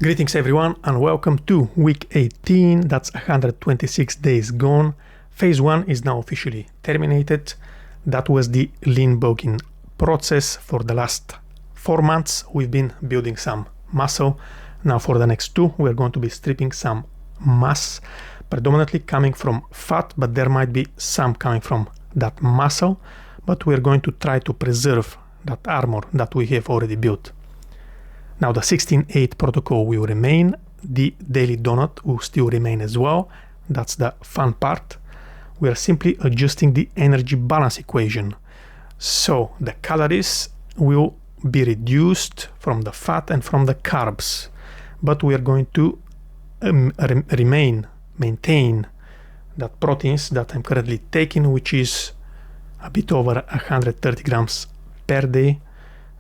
Greetings everyone and welcome to week 18, that's 126 days gone. Phase 1 is now officially terminated. That was the lean bulking process. For the last 4 months we've been building some muscle. Now for the next 2 we're going to be stripping some mass, predominantly coming from fat, but there might be some coming from that muscle, but we're going to try to preserve that armor that we have already built. Now the 16-8 protocol will remain, the daily donut will still remain as well. That's the fun part. We are simply adjusting the energy balance equation. So the calories will be reduced from the fat and from the carbs, but we are going to maintain that proteins that I'm currently taking, which is a bit over 130 grams per day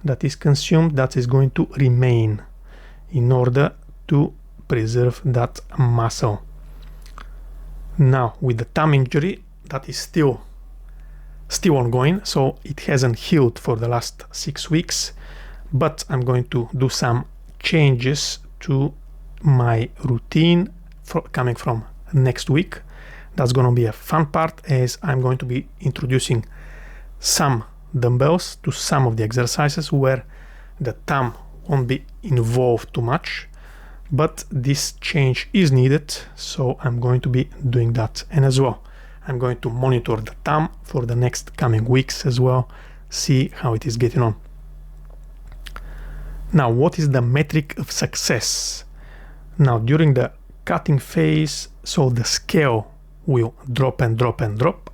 that is consumed, that is going to remain in order to preserve that muscle. Now with the thumb injury, that is still ongoing, so it hasn't healed for the last 6 weeks, but I'm going to do some changes to my routine coming from next week. That's going to be a fun part, as I'm going to be introducing some dumbbells to some of the exercises where the thumb won't be involved too much, but this change is needed, so I'm going to be doing that. And as well, I'm going to monitor the thumb for the next coming weeks as well, see how it is getting on. Now, what is the metric of success? Now during the cutting phase, so the scale will drop and drop and drop,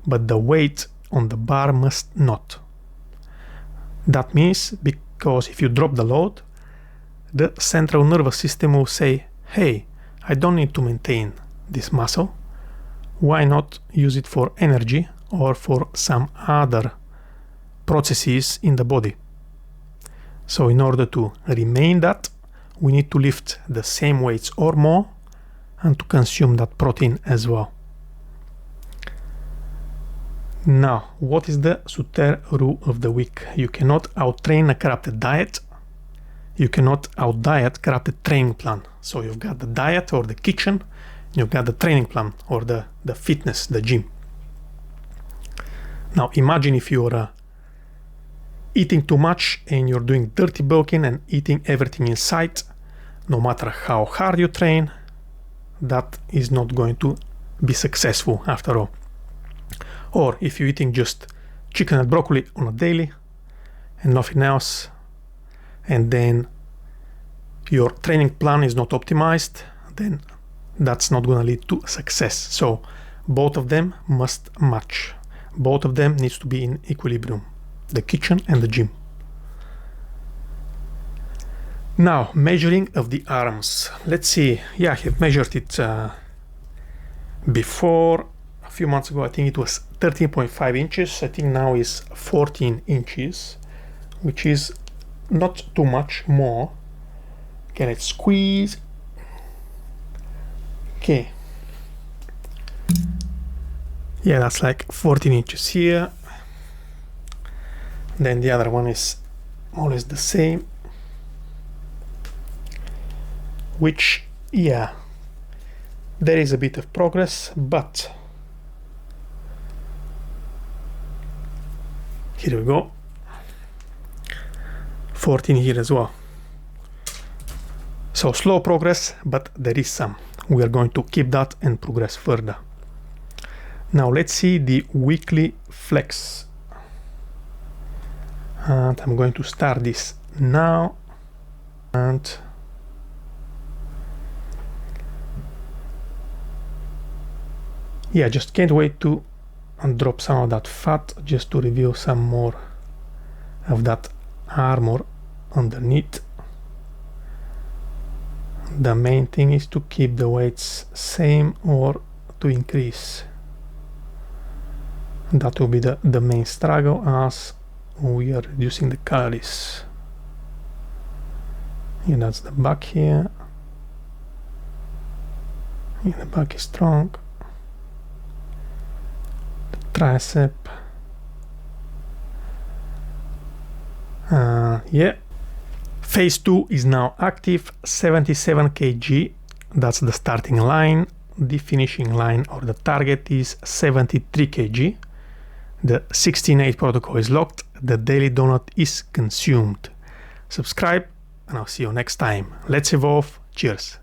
but the weight on the bar must not. That means, because if you drop the load, the central nervous system will say, hey, I don't need to maintain this muscle. Why not use it for energy or for some other processes in the body? So in order to remain that, we need to lift the same weights or more and to consume that protein as well. Now, what is the Soter rule of the week? You cannot out-train a corrupted diet. You cannot out-diet corrupted training plan. So you've got the diet or the kitchen, you've got the training plan or the fitness, the gym. Now imagine if you're eating too much and you're doing dirty bulking and eating everything in sight. No matter how hard you train, that is not going to be successful after all. Or if you're eating just chicken and broccoli on a daily and nothing else, and then your training plan is not optimized, then that's not going to lead to success. So both of them must match. Both of them needs to be in equilibrium, the kitchen and the gym. Now, measuring of the arms. Let's see. Yeah, I have measured it before. A few months ago, I think it was 13.5 inches. I think now is 14 inches, which is not too much more. Okay, let's squeeze. Okay. Yeah, that's like 14 inches here. Then the other one is more or less the same. Which, yeah, there is a bit of progress, but here we go. 14 here as well. So slow progress, but there is some. We are going to keep that and progress further. Now let's see the weekly flex. And I'm going to start this now. And yeah, just can't wait to drop some of that fat, just to reveal some more of that armor underneath. The main thing is to keep the weights same or to increase. That will be the main struggle, as we are reducing the calories. Yeah, that's the back here. Yeah, the back is strong. Tricep. Yeah, Phase 2 is now active, 77 kg. That's the starting line. The finishing line or the target is 73 kg. The 16-8 protocol is locked. The daily donut is consumed. Subscribe and I'll see you next time. Let's evolve. Cheers.